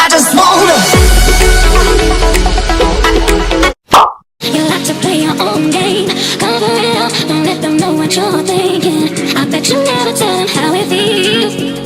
I just wanna. You like to play your own game. Come for real, don't let them know what you're thinking. I bet you never tell them how it feels.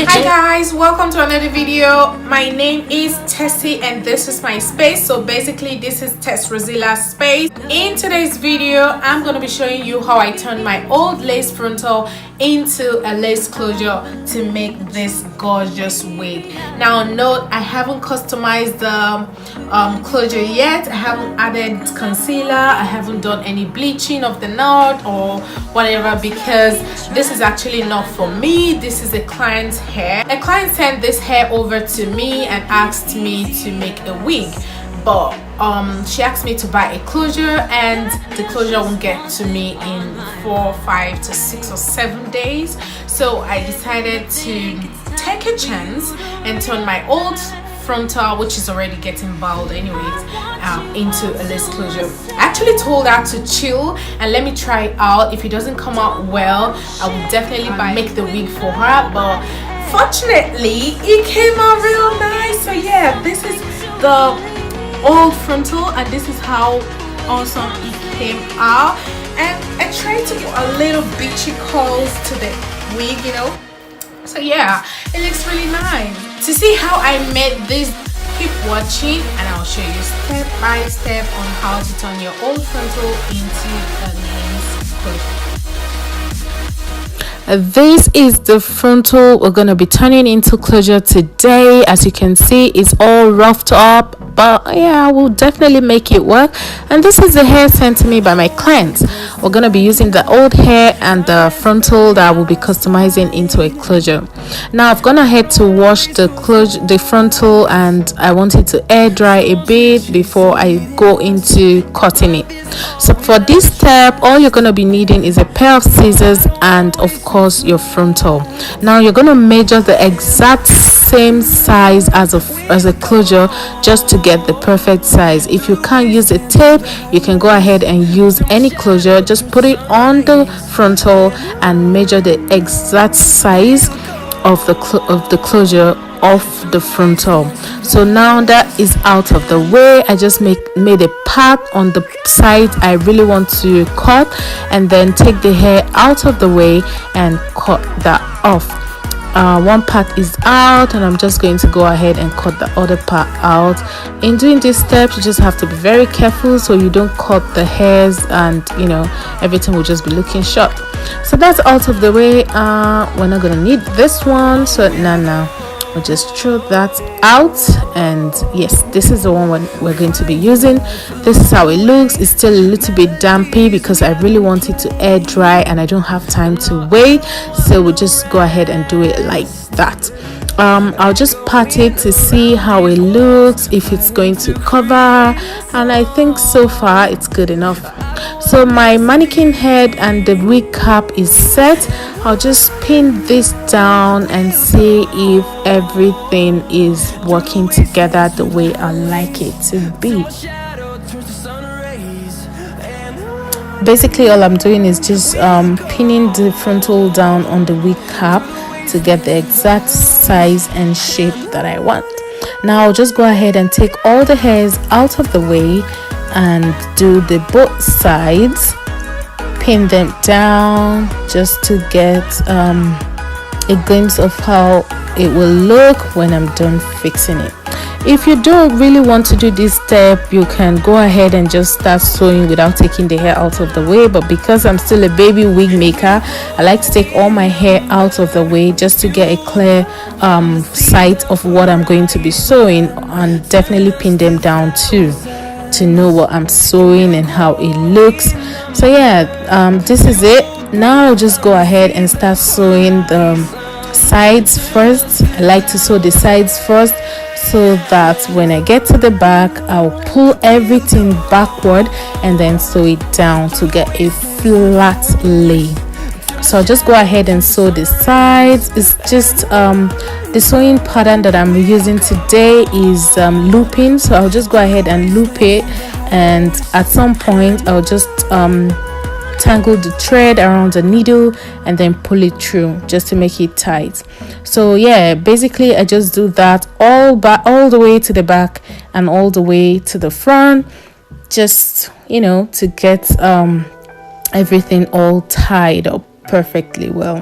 Hi guys, welcome to another video. My name is Tessie and this is my space. So basically this is Tess Rozilla's space. In today's video I'm going to be showing you how I turned my old lace frontal into a lace closure to make this gorgeous wig. Now note, I haven't customized the closure yet. I haven't added concealer, I haven't done any bleaching of the knot or whatever, because this is actually not for me. This is a client's hair. A client sent this hair over to me and asked me to make a wig, but she asked me to buy a closure, and the closure won't get to me in 4, 5 to 6 or 7 days. So I decided to take a chance and turn my old frontal, which is already getting bald anyways, into a lace closure. I actually told her to chill and let me try it out. If it doesn't come out well, I will definitely make the wig for her, but fortunately it came out real nice. So yeah, this is the old frontal and this is how awesome it came out. And I tried to put a little beachy curls to the wig, you know. So yeah, it looks really nice. To see how I made this, keep watching and I'll show you step by step on how to turn your old frontal into a lace closure. This is the frontal we're going to be turning into closure today. As you can see, it's all roughed up, but yeah, we'll definitely make it work. And this is the hair sent to me by my clients. We're going to be using the old hair and the frontal that we'll be customizing into a closure. Now I've gone ahead to wash the frontal, and I want it to air dry a bit before I go into cutting it. So for this step, all you're going to be needing is a pair of scissors and of course your frontal. Now you're going to measure the exact same size as a closure just to get the perfect size. If you can't use a tape, you can go ahead and use any closure. Just put it on the frontal and measure the exact size of the closure of the frontal. So now that is out of the way, I just made a part on the side I really want to cut, and then take the hair out of the way and cut that off. One part is out and I'm just going to go ahead and cut the other part out. In doing this step, you just have to be very careful so you don't cut the hairs, and you know, everything will just be looking sharp. So that's out of the way. We're not gonna need this one, so now we'll just throw that out. And yes, this is the one we're going to be using. This is how it looks. It's still a little bit dampy because I really want it to air dry and I don't have time to wait, so we'll just go ahead and do it like that. I'll just pat it to see how it looks, if it's going to cover, and I think so far it's good enough. So my mannequin head and the wig cap is set. I'll just pin this down and see if everything is working together the way I like it to be. Basically all I'm doing is just pinning the frontal down on the wig cap to get the exact size and shape that I want. Now I'll just go ahead and take all the hairs out of the way and do the both sides, pin them down just to get a glimpse of how it will look when I'm done fixing it. If you don't really want to do this step, you can go ahead and just start sewing without taking the hair out of the way, but because I'm still a baby wig maker, I like to take all my hair out of the way just to get a clear sight of what I'm going to be sewing, and definitely pin them down too to know what I'm sewing and how it looks. So yeah, this is it. Now I'll just go ahead and start sewing the sides first. I like to sew the sides first so that when I get to the back, I'll pull everything backward and then sew it down to get a flat lay. So I'll just go ahead and sew the sides. It's just the sewing pattern that I'm using today is looping, so I'll just go ahead and loop it, and at some point I'll just tangle the thread around the needle and then pull it through just to make it tight. So yeah, basically I just do that all the way to the back and all the way to the front, just to get everything all tied up perfectly well.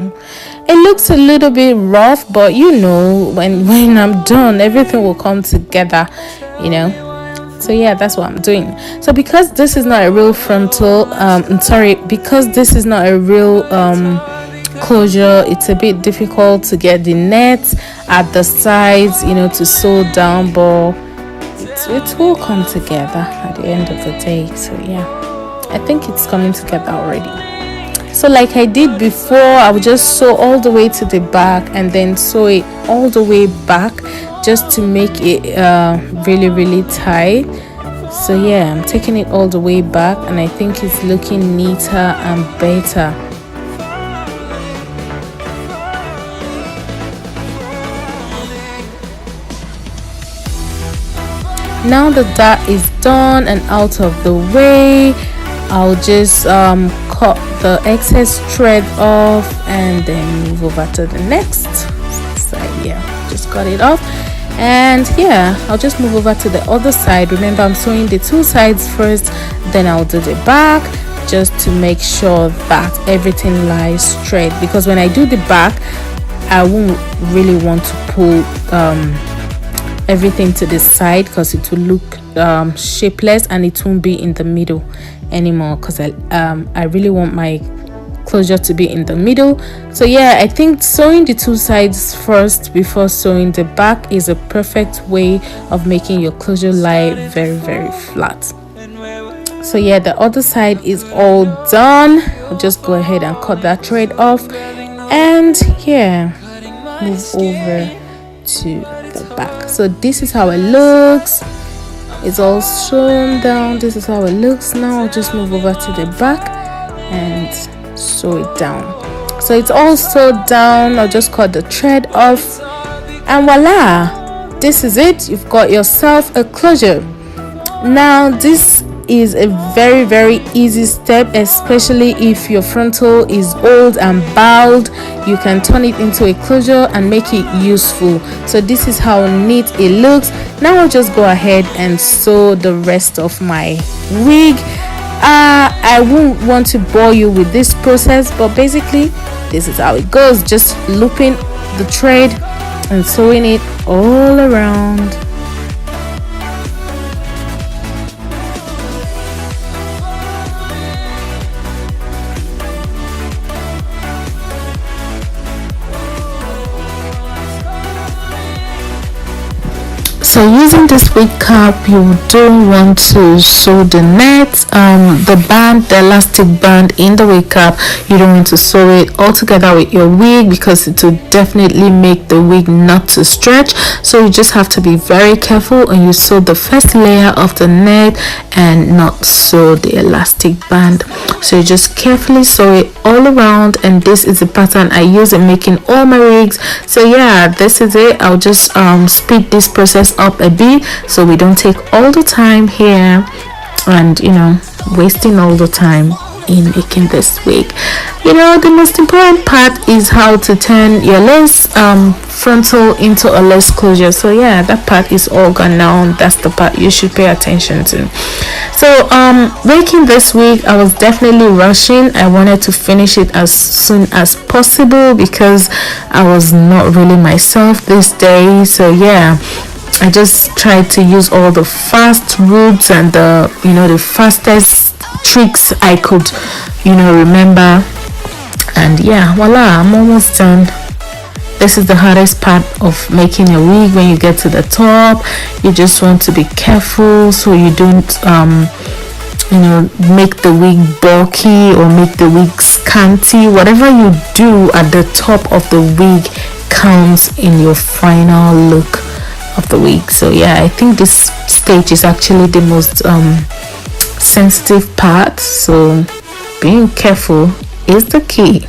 It looks a little bit rough, but when I'm done, everything will come together. So yeah, that's what I'm doing. So because this is not a real frontal, because this is not a real closure, it's a bit difficult to get the net at the sides, to sew down, but it will come together at the end of the day. So yeah, I think it's coming together already. So like I did before, I would just sew all the way to the back and then sew it all the way back just to make it really, really tight. So yeah, I'm taking it all the way back and I think it's looking neater and better. Now that is done and out of the way, I'll just cut the excess thread off and then move over to the next side. Yeah, just cut it off, and yeah, I'll just move over to the other side. Remember, I'm sewing the two sides first, then I'll do the back, just to make sure that everything lies straight, because when I do the back, I won't really want to pull everything to the side because it will look shapeless and it won't be in the middle anymore, because I really want my closure to be in the middle. So yeah, I think sewing the two sides first before sewing the back is a perfect way of making your closure lie very, very flat. So yeah, the other side is all done. I'll just go ahead and cut that thread off and yeah, move over to the back. So this is how it looks. It's all sewn down. This is how it looks. Now I'll just move over to the back and sew it down. So it's all sewed down. I'll just cut the thread off and voila, this is it. You've got yourself a closure. Now this is a very, very easy step, especially if your frontal is old and bowed. You can turn it into a closure and make it useful. So this is how neat it looks. Now I'll just go ahead and sew the rest of my wig. I won't want to bore you with this process, but basically this is how it goes. Just looping the thread and sewing it all around. So using this wig cap, you don't want to sew the net, the band, the elastic band in the wig cap. You don't want to sew it all together with your wig because it will definitely make the wig not to stretch. So you just have to be very careful when you sew the first layer of the net and not sew the elastic band. So you just carefully sew it all around, and this is the pattern I use in making all my wigs. So yeah, this is it. I'll just speed this process up a bit so we don't take all the time here and wasting all the time in making this wig. The most important part is how to turn your lace frontal into a lace closure. So yeah, that part is all gone now. That's the part you should pay attention to. So making this wig, I was definitely rushing. I wanted to finish it as soon as possible because I was not really myself this day. So yeah, I just tried to use all the fast routes and the fastest tricks I could remember, and yeah, voila, I'm almost done. This is the hardest part of making a wig. When you get to the top, you just want to be careful so you don't make the wig bulky or make the wig scanty. Whatever you do at the top of the wig counts in your final look of the wig. So yeah, I think this stage is actually the most sensitive part, so being careful is the key.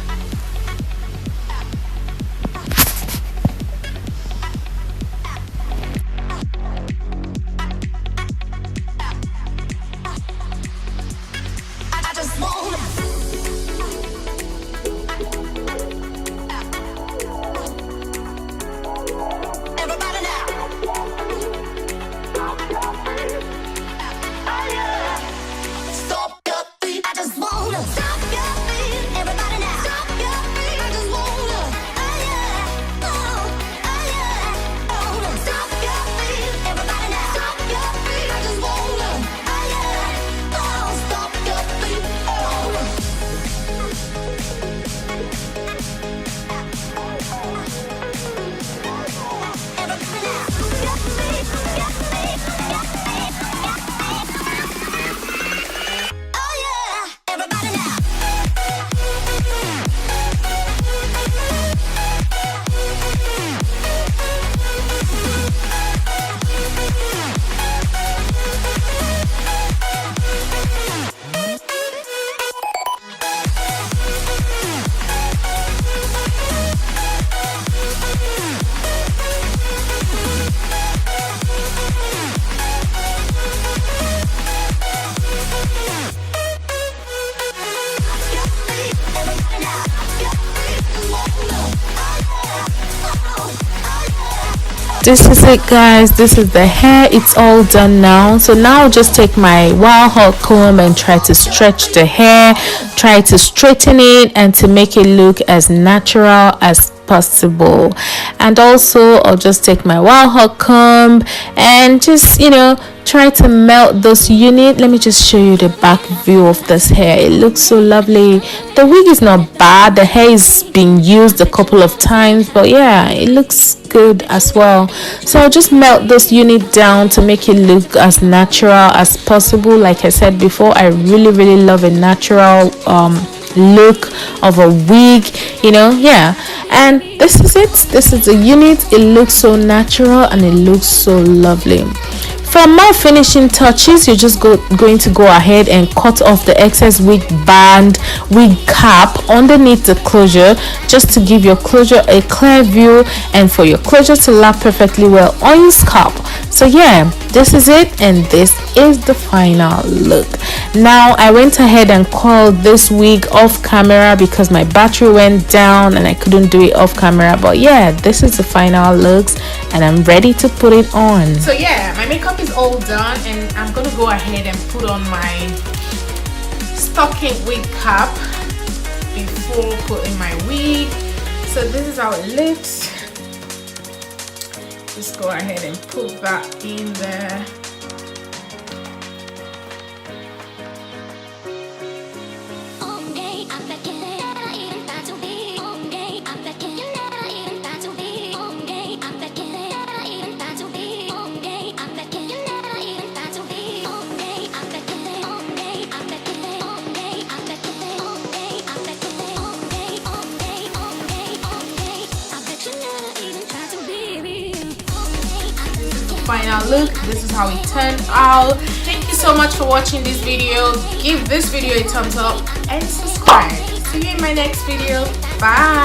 this is it, guys. This is the hair. It's all done now. So now I'll just take my wild hot comb and try to stretch the hair, try to straighten it, and to make it look as natural as possible. And also I'll just take my wild hot comb and just, try to melt those units. Let me just show you the back view of this hair. It looks so lovely. The wig is not bad. The hair is being used a couple of times, but yeah, it looks good as well. So I'll just melt this unit down to make it look as natural as possible. Like I said before, I really love a natural look of a wig, yeah. And this is it. This is the unit. It looks so natural and it looks so lovely. For more finishing touches, you're just going to go ahead and cut off the excess wig band, wig cap underneath the closure, just to give your closure a clear view and for your closure to lap perfectly well on your scalp. So yeah, this is it, and this is the final look. Now I went ahead and coiled this wig off camera because my battery went down and I couldn't do it off camera. But yeah, this is the final looks and I'm ready to put it on. So yeah, my makeup is all done and I'm gonna go ahead and put on my stocking wig cap before putting my wig. So this is how it looks. Just go ahead and put that in there. Final look. This is how it turned out. Thank you so much for watching this video. Give this video a thumbs up and subscribe. See you in my next video. Bye.